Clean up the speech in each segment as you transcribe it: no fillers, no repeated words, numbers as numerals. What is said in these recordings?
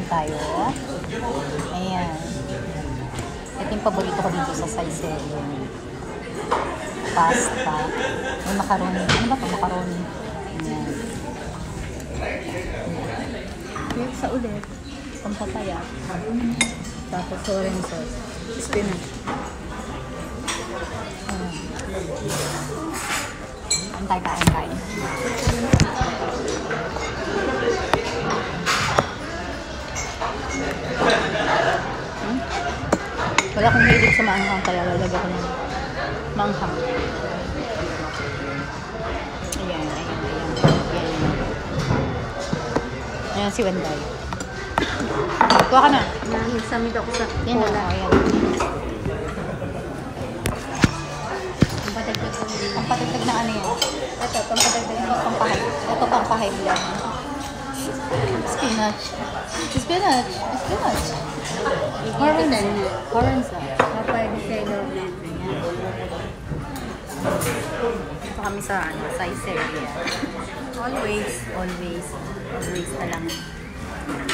tayo. Ayan. Ito yung paborito ko dito sa Saiserio. Pasta. May macaroni. Ano ba ito? Macaroni. Ayan. Sa ulit. Pampataya. Tapos orange sauce. Spinach. Antay, kain. Wala akong hilig sa maanghang, kaya lalagyan ko ng maanghang. Ayan. Ayan si Wenday. Kuha ka na. Nahisamid ako sa Yan cola. Ayan. Pampatagdag ng ano yan? Ito, pampatagdag ng pampahay. Ito pampahay lang. Spinach. Orange lang. Papayag sa loob na. Ito kami sa Saiserio. Always na lang.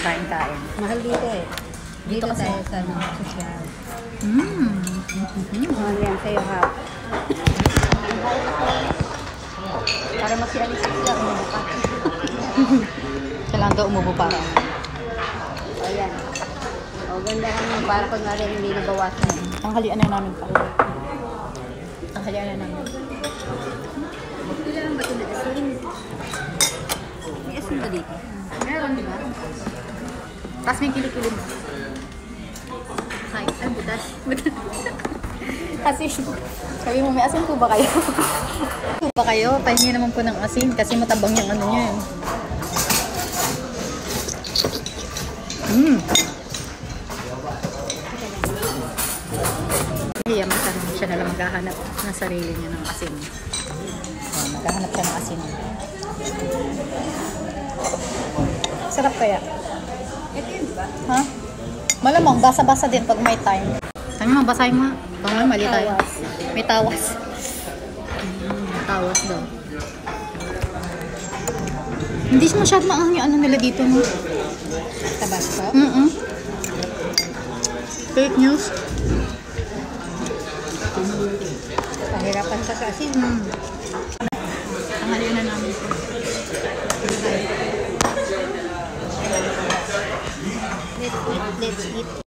Kain. Mahal dito eh. Dito kasi tayo sa social. Mahal yan sa'yo ha. Para masialis sila, umubo pa. Kailangan daw umubo para. O yan. O ganda naman para pag nga rin hindi nabawasan. Ang halian na namin pa. Kailangan ba ito na asin? May asin ba dito? Meron, di ba? Tapos may kilikili mo. Ay, butas. Kasi, sabi mo, may asin po ba kayo? Pahingi naman po ng asin kasi matabang yung ano niya. Kaya matanong siya nalang maghahanap ng sarili niya ng asin. Maghahanap siya ng asin. Sarap kaya? Ito yun ba? Ha? Malamang, basa-basa din pag may time. Sabi mo, basahin mo. Baka mali tayo. May tawas. Tawas daw. Hindi siya masyadong maanghang yung ano nila dito, no? Tabasco? Fake news. Pahirapan ka sa asin. Ang halian na namin. Let's eat.